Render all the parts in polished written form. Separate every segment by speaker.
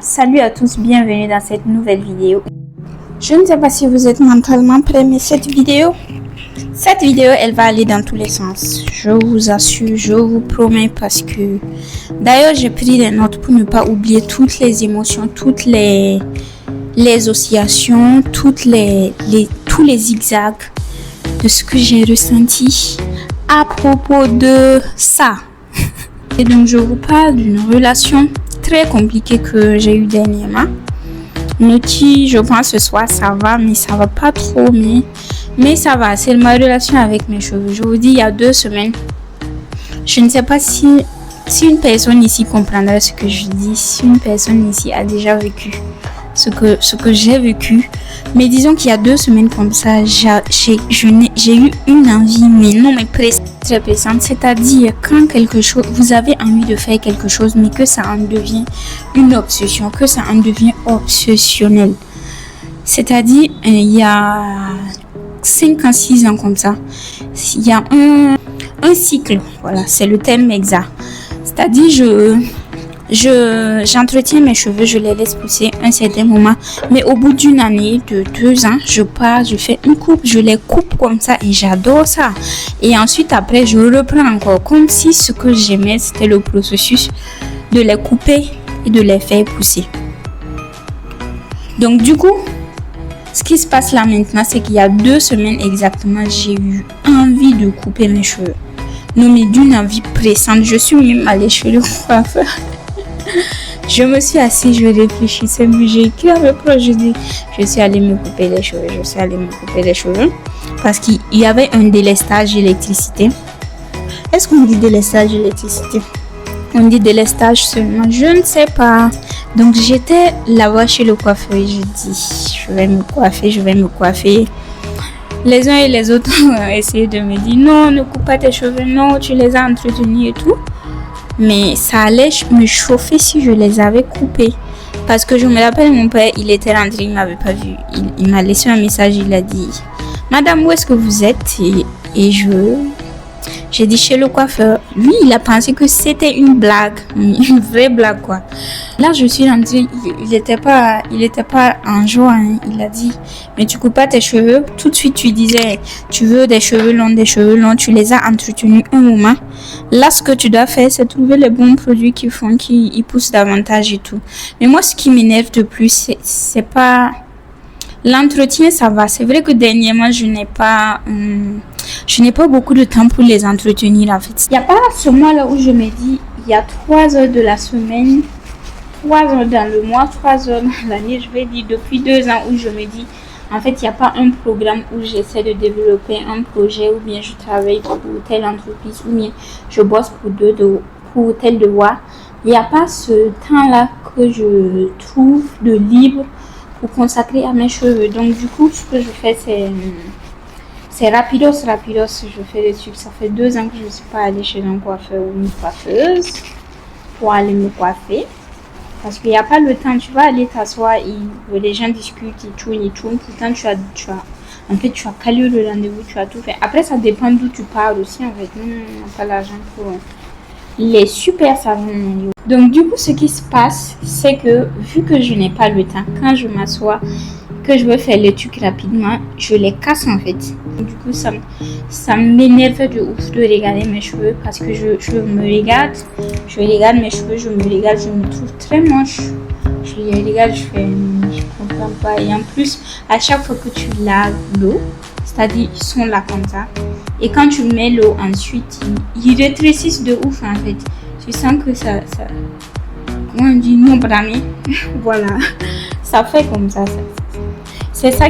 Speaker 1: Salut à tous, bienvenue dans cette nouvelle vidéo. Je ne sais pas si vous êtes mentalement prêts, mais cette vidéo, elle va aller dans tous les sens. Je vous assure, je vous promets, parce que d'ailleurs j'ai pris des notes pour ne pas oublier toutes les émotions, toutes les oscillations, tous les zigzags de ce que j'ai ressenti à propos de ça. Et donc je vous parle d'une relation très compliquée que j'ai eue dernièrement. Noti, je pense ce soir ça va, mais ça va pas trop, mais ça va. C'est ma relation avec mes cheveux. Je vous dis, il y a 2 semaines, je ne sais pas si une personne ici comprendra ce que je dis, si une personne ici a déjà vécu ce que j'ai vécu. Mais disons qu'il y a 2 semaines comme ça, j'ai eu une envie, mais très pressante. C'est-à-dire quand vous avez envie de faire quelque chose, mais que ça en devient une obsession, que ça en devient obsessionnel. C'est-à-dire, il y a 5 ans, 6 ans comme ça, il y a un cycle, voilà, c'est le terme exact. C'est-à-dire, j'entretiens mes cheveux, je les laisse pousser un certain moment, mais au bout d'une année, de 2 ans, je fais une coupe, je les coupe comme ça et j'adore ça. Et ensuite après, je reprends encore comme si ce que j'aimais, c'était le processus de les couper et de les faire pousser. Donc du coup, ce qui se passe là maintenant, c'est qu'il y a 2 semaines exactement, j'ai eu envie de couper mes cheveux. Non, mais d'une envie pressante. Je suis même allée chez le coiffeur. Je me suis assise, je réfléchissais, mais j'ai écrit à mes proches, je suis allée me couper les cheveux. Parce qu'il y avait un délestage d'électricité. Est-ce qu'on dit délestage d'électricité? On dit délestage seulement, je ne sais pas. Donc j'étais là-bas chez le coiffeur et je dis, je vais me coiffer. Les uns et les autres ont essayé de me dire, non, ne coupe pas tes cheveux, non, tu les as entretenus et tout. Mais ça allait me chauffer si je les avais coupés. Parce que je me rappelle, mon père, il était rentré, il m'avait pas vu. Il m'a laissé un message, il a dit, Madame, où est-ce que vous êtes? Et j'ai dit chez le coiffeur. Lui, il a pensé que c'était une blague, une vraie blague quoi. Là, je suis rentrée, il était pas en joie. Hein. Il a dit, mais tu coupes pas tes cheveux. Tout de suite, tu disais, tu veux des cheveux longs, tu les as entretenus un moment. Là, ce que tu dois faire, c'est trouver les bons produits qui poussent davantage et tout. Mais moi, ce qui m'énerve de plus, c'est pas l'entretien, ça va. C'est vrai que dernièrement, je n'ai pas beaucoup de temps pour les entretenir en fait. Il n'y a pas ce mois-là où je me dis, il y a 3 heures de la semaine, 3 heures dans le mois, 3 heures dans l'année, je vais dire depuis 2 ans où je me dis, en fait, il n'y a pas un programme où j'essaie de développer un projet, ou bien je travaille pour telle entreprise, ou bien je bosse pour tel devoir. Il n'y a pas ce temps-là que je trouve de libre pour consacrer à mes cheveux. Donc du coup, ce que je fais, c'est rapidos. Je fais des trucs. Ça fait 2 ans que je ne suis pas allée chez un coiffeur ou une coiffeuse pour aller me coiffer. Parce qu'il n'y a pas le temps. Tu vas aller t'asseoir et les gens discutent, ils tournent. Pourtant, tu as calé le rendez-vous, tu as tout fait. Après, ça dépend d'où tu pars aussi. En fait, on n'a pas l'argent pour les super salons. Donc, du coup, ce qui se passe, c'est que vu que je n'ai pas le temps, quand je m'assois, que je veux faire les trucs rapidement, je les casse en fait. Du coup, ça m'énerve de ouf de regarder mes cheveux parce que je regarde mes cheveux, je me trouve très moche. Je les regarde, je comprends pas. Et en plus, à chaque fois que tu laves l'eau, c'est-à-dire ils sont là comme ça, et quand tu mets l'eau ensuite, ils rétrécissent de ouf en fait. Tu sens que ça comment on dit, non bramé. Voilà, ça fait comme ça. C'est ça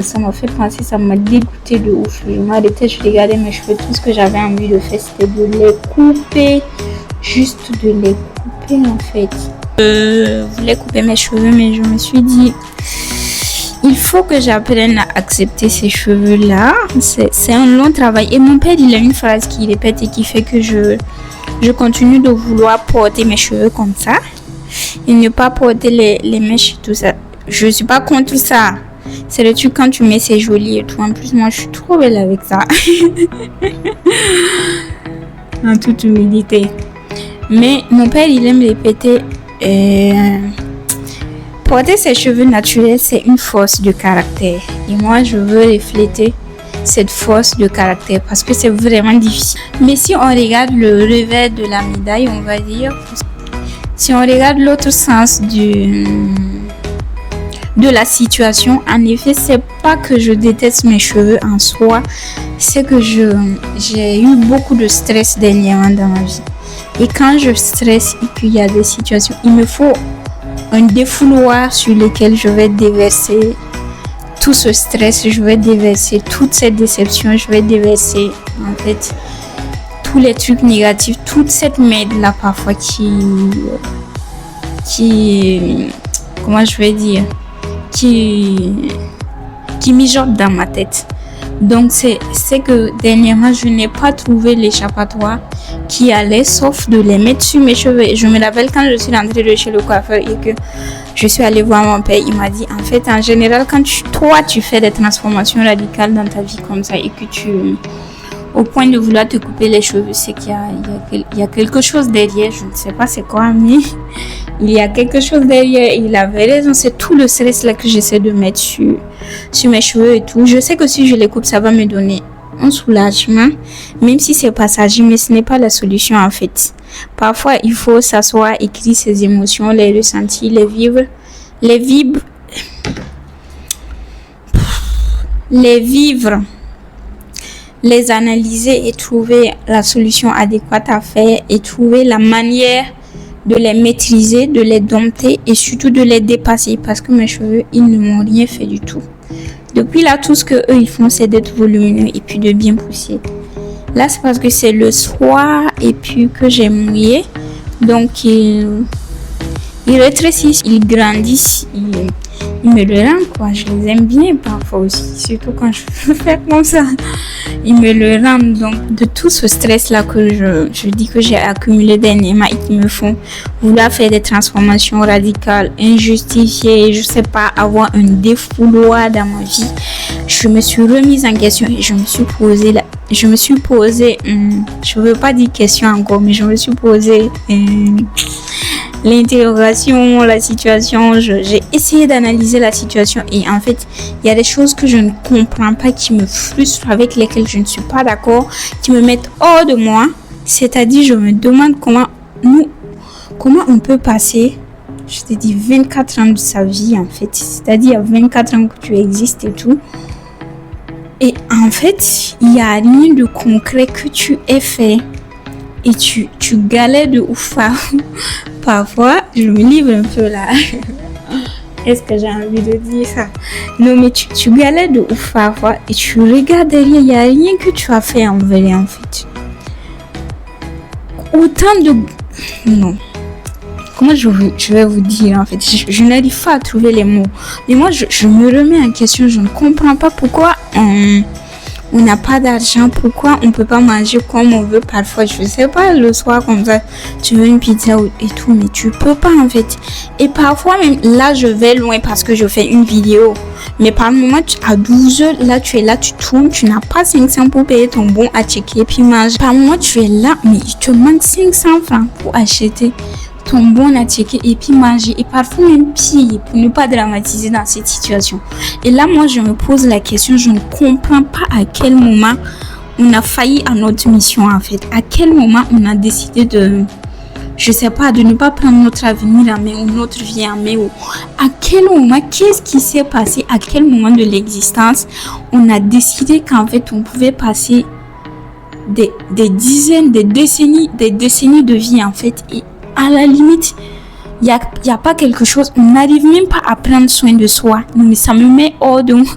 Speaker 1: ça m'a fait penser, ça m'a dégoûté de ouf. Je m'arrêtais, je regardais mes cheveux, tout ce que j'avais envie de faire, c'était de les couper. Juste de les couper en fait. Je voulais couper mes cheveux, mais je me suis dit, il faut que j'apprenne à accepter ces cheveux-là. C'est un long travail. Et mon père, il a une phrase qui répète et qui fait que je continue de vouloir porter mes cheveux comme ça. Et ne pas porter les mèches et tout ça. Je suis pas contre ça. C'est le truc quand tu mets, c'est joli et tout. En plus, moi, je suis trop belle avec ça. En toute humilité. Mais mon père, il aime répéter, porter ses cheveux naturels, c'est une force de caractère. Et moi, je veux refléter cette force de caractère parce que c'est vraiment difficile. Mais si on regarde le revers de la médaille, on va dire, si on regarde l'autre sens de la situation, en effet, c'est pas que je déteste mes cheveux en soi, c'est que j'ai eu beaucoup de stress dernièrement dans ma vie. Et quand je stresse et qu'il y a des situations, il me faut un défouloir sur lequel je vais déverser tout ce stress, je vais déverser toute cette déception, je vais déverser en fait tous les trucs négatifs, toute cette merde là parfois qui comment je vais dire, qui mijote dans ma tête. Donc c'est que dernièrement je n'ai pas trouvé l'échappatoire qui allait sauf de les mettre sur mes cheveux. Et je me rappelle quand je suis rentrée de chez le coiffeur et que je suis allée voir mon père, il m'a dit en fait en général quand tu fais des transformations radicales dans ta vie comme ça et que tu au point de vouloir te couper les cheveux, c'est qu'il y a quelque chose derrière, je ne sais pas c'est quoi, mais il y a quelque chose derrière et il avait raison, c'est tout le stress là que j'essaie de mettre sur mes cheveux et tout. Je sais que si je les coupe, ça va me donner un soulagement, même si c'est passager, mais ce n'est pas la solution en fait. Parfois, il faut s'asseoir, écrire ses émotions, les ressentir, les vivre, les analyser et trouver la solution adéquate à faire et trouver la manière de les maîtriser, de les dompter et surtout de les dépasser parce que mes cheveux, ils ne m'ont rien fait du tout. Depuis là, tout ce que eux ils font, c'est d'être volumineux et puis de bien pousser. Là, c'est parce que c'est le soir et puis que j'ai mouillé. Donc, ils rétrécissent, ils grandissent, ils me le rendent quoi. Je les aime bien parfois aussi, surtout quand je fais comme ça. Ils me le rendent. Donc, de tout ce stress-là que je dis que j'ai accumulé dernièrement et qui me font vouloir faire des transformations radicales, injustifiées, je sais pas, avoir un défouloir dans ma vie, je me suis remise en question et je me suis posé, je veux pas dire question encore, mais je me suis posé l'interrogation, la situation, j'ai essayé d'analyser la situation et en fait, il y a des choses que je ne comprends pas, qui me frustrent, avec lesquelles je ne suis pas d'accord, qui me mettent hors de moi. C'est-à-dire, je me demande comment on peut passer, je te dis 24 ans de sa vie en fait, c'est-à-dire 24 ans que tu existes et tout. Et en fait, il n'y a rien de concret que tu aies fait. Et tu galères de ouf. Parfois, je me livre un peu là. Est-ce que j'ai envie de dire ça? Non, mais tu galères de ouf parfois. Et tu regardes derrière, il n'y a rien que tu as fait en vrai, en fait. Autant de... Non. Comment je vais vous dire, en fait? Je n'arrive pas à trouver les mots. Mais moi, je me remets en question. Je ne comprends pas pourquoi on n'a pas d'argent, pourquoi on peut pas manger comme on veut parfois, je sais pas, le soir comme ça, tu veux une pizza et tout, mais tu peux pas en fait. Et parfois même, là je vais loin parce que je fais une vidéo, mais par moment, à 12h, là tu es là, tu tournes, tu n'as pas 500 pour payer ton bon à checker et puis manger. Par moment, tu es là, mais il te manque 500 francs pour acheter ton bon à checker et puis manger, et parfois même pire, pour ne pas dramatiser dans cette situation. Et là, moi, je me pose la question, je ne comprends pas à quel moment on a failli à notre mission, en fait. À quel moment on a décidé de, je sais pas, de ne pas prendre notre avenir en main ou notre vie en main, ou à quel moment, qu'est-ce qui s'est passé, à quel moment de l'existence on a décidé qu'en fait, on pouvait passer des dizaines, des décennies de vie, en fait, et à la limite, il y a pas quelque chose, on n'arrive même pas à prendre soin de soi. Non, mais ça me met hors de moi,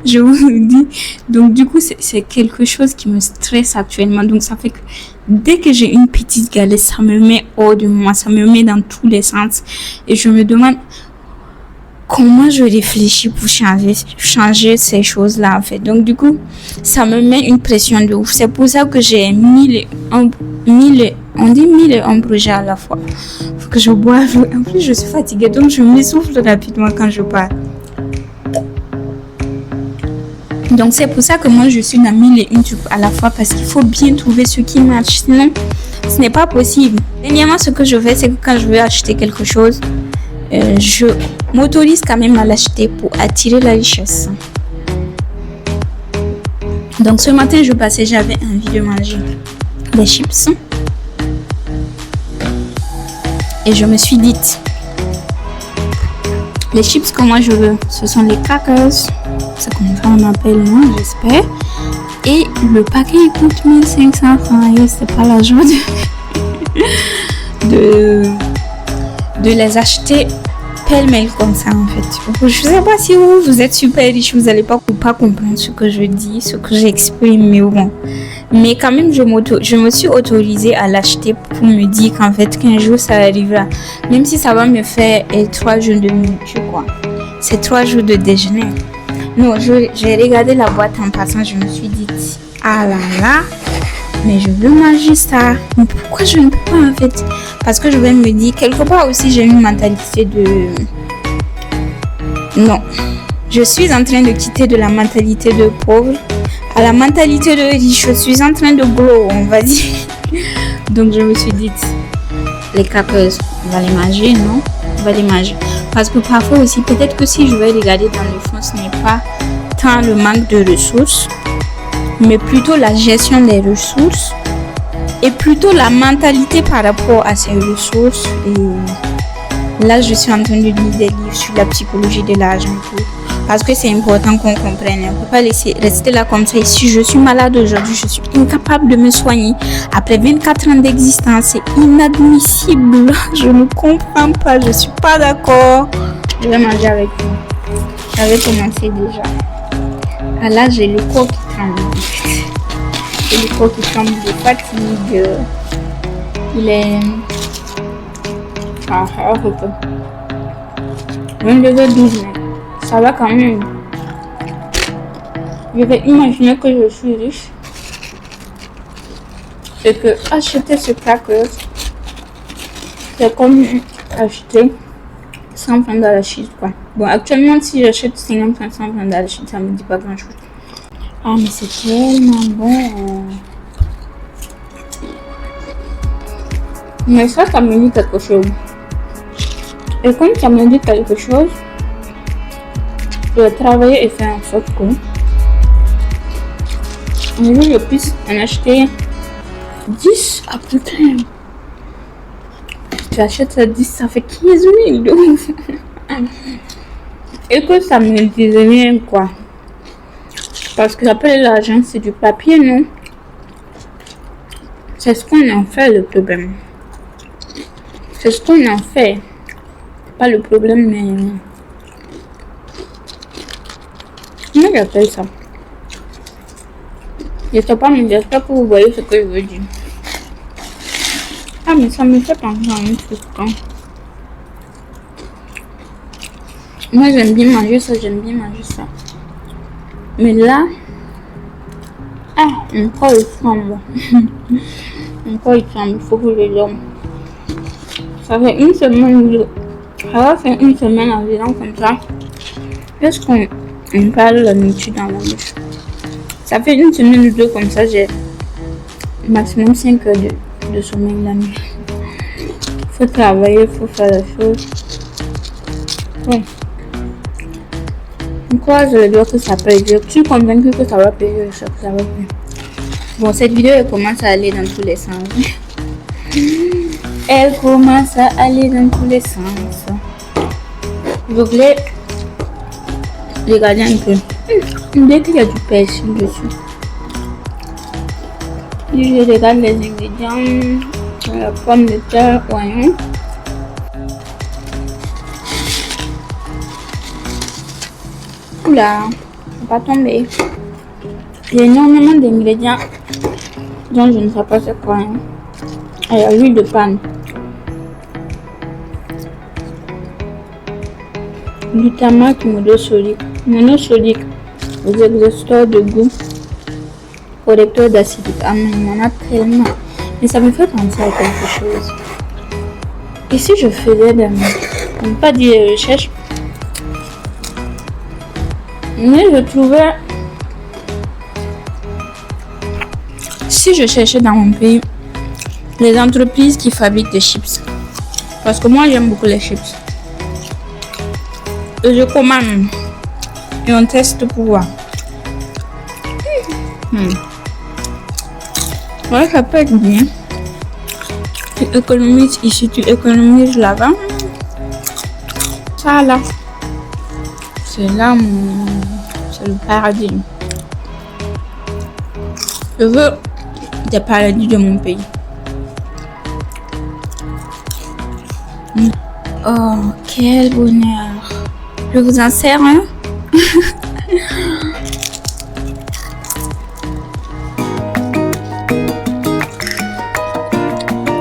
Speaker 1: je vous le dis. Donc du coup, c'est quelque chose qui me stresse actuellement. Donc ça fait que dès que j'ai une petite galère, ça me met hors de moi, ça me met dans tous les sens. Et je me demande comment je réfléchis pour changer ces choses-là, en fait. Donc du coup, ça me met une pression de ouf. C'est pour ça que j'ai mis les projets à la fois. Faut que je boive. En plus, je suis fatiguée, donc je m'essouffle rapidement quand je parle. Donc c'est pour ça que moi je suis dans 1001 trucs à la fois, parce qu'il faut bien trouver ce qui marche, sinon ce n'est pas possible. Dernièrement, ce que je fais, c'est que quand je veux acheter quelque chose, je m'autorise quand même à l'acheter pour attirer la richesse. Donc ce matin, j'avais envie de manger des chips. Et je me suis dit, les chips que moi je veux, ce sont les crackers. C'est comme ça on appelle, moi, j'espère. Et le paquet il coûte 1500 francs. Et c'est pas la joie de les acheter pêle-mêle comme ça en fait. Je sais pas si vous êtes super riche, vous allez pas comprendre ce que je dis, ce que j'exprime, mais bon. Mais quand même, je me suis autorisée à l'acheter pour me dire qu'en fait, qu'un jour ça arrivera. Même si ça va me faire 3 jours de nourriture, quoi. C'est 3 jours de déjeuner. Non, j'ai regardé la boîte en passant, je me suis dit, ah là là, mais je veux manger ça. Mais pourquoi je ne peux pas en fait? Parce que je vais me dire, quelque part aussi, j'ai une mentalité de... Non, je suis en train de quitter de la mentalité de pauvre à la mentalité de riche. Je suis en train de grow, on va dire. Donc je me suis dit, les crackers, on va les manger, non? On va les manger. Parce que parfois aussi, peut-être que si je vais regarder dans le fond, ce n'est pas tant le manque de ressources, mais plutôt la gestion des ressources et plutôt la mentalité par rapport à ces ressources. Et là, je suis en train de lire des livres sur la psychologie de l'argent. Parce que c'est important qu'on comprenne. On ne peut pas laisser rester là comme ça. Et si je suis malade aujourd'hui, je suis incapable de me soigner. Après 24 ans d'existence, c'est inadmissible. Je ne comprends pas. Je ne suis pas d'accord. Je vais manger avec vous. J'avais commencé déjà. Ah là, j'ai le corps qui tremble. J'ai le corps qui tremble de fatigue. Il est... Ah, un peu. 22h12, ça va quand même. Je vais imaginer que je suis riche et que acheter ce cracker, c'est comme acheter 100 francs d'arachide, quoi. Bon, actuellement, si j'achète 50 francs, 100 francs d'arachide, ça me dit pas grand chose. Ah, mais c'est tellement bon. Mais ça me dit quelque chose. Et comme ça me dit quelque chose, je vais travailler et faire en sorte que je puisse en acheter 10 à plus tard. Tu achètes ça 10, ça fait 15 000 donc. Et que ça me dise rien, quoi. Parce que après l'argent, c'est du papier, non? C'est ce qu'on en fait le problème. C'est ce qu'on en fait. Pas le problème, mais... Comment j'appelle ça? Je sais pas, mais j'espère que vous voyez ce que je veux dire. Ah, mais ça me fait penser à un truc, hein. Moi, j'aime bien manger ça, Mais là... Ah, encore il tremble. Encore il tremble, il faut que je dorme. Ça fait une semaine... Ça va faire une semaine environ comme ça. Est-ce qu'on parle de la nourriture dans la bouche? Ça fait une semaine ou deux comme ça, j'ai maximum 5 heures de sommeil la nuit. Il faut travailler, il faut faire les choses. Ouais. Pourquoi je dois que ça paye? Je suis convaincue que ça va payer, que ça va payer. Bon, cette vidéo elle commence à aller dans tous les sens. Elle commence à aller dans tous les sens. Je voulais regarder un peu. Dès qu'il y a du persil dessus. Je regarde les ingrédients. La pomme de terre, oignon. Oula, ça va pas tomber. Il y a énormément d'ingrédients dont je ne sais pas c'est quoi. Il y a l'huile de palme. Glutamate monosodique. Monosodique, les exhausteurs de goût, correcteur d'acidité. Ah mais il y en a tellement. Mais ça me fait penser à quelque chose. Et si je faisais des... On ne peut pas dire recherche. Mais je trouvais si je cherchais dans mon pays les entreprises qui fabriquent des chips. Parce que moi, j'aime beaucoup les chips. Et je commande. Et on teste pour voir. Ouais, ça peut être bien. Tu économises ici, tu économises là-bas. Ça là. C'est là c'est le paradis. Je veux des paradis de mon pays. Oh, quel bonheur. Je vous en sers un.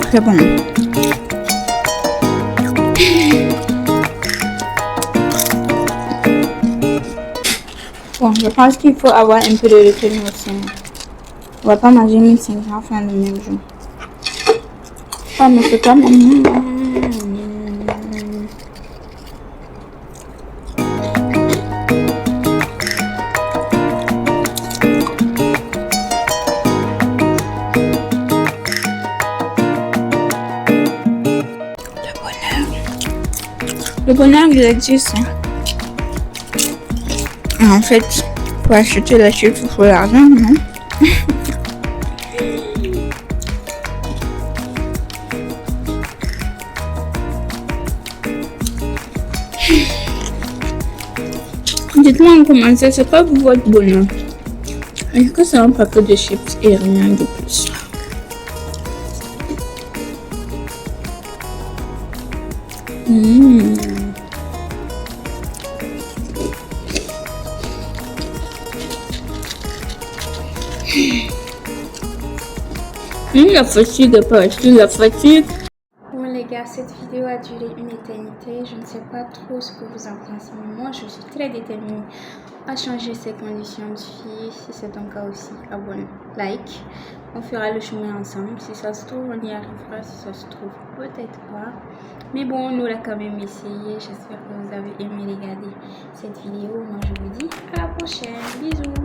Speaker 1: Très bon. Bon, je pense qu'il faut avoir un peu de retenue aussi. On va pas manger 1500 francs le même jour. Oh, mais c'est quand même... Le bonheur, il existe. En fait, pour acheter la chips, il faut l'argent, non? Dites-moi en commentaire, c'est quoi votre bonheur? Est-ce que c'est un paquet de chips et rien de plus? La fatigue est partie, la fatigue. Bon les gars, cette vidéo a duré une éternité. Je ne sais pas trop ce que vous en pensez, mais moi je suis très déterminée à changer ces conditions de vie. Si c'est ton cas aussi, abonne, like. On fera le chemin ensemble. Si ça se trouve, on y arrivera. Si ça se trouve, peut-être pas. Mais bon, on aura quand même essayé. J'espère que vous avez aimé regarder cette vidéo. Moi, je vous dis à la prochaine. Bisous.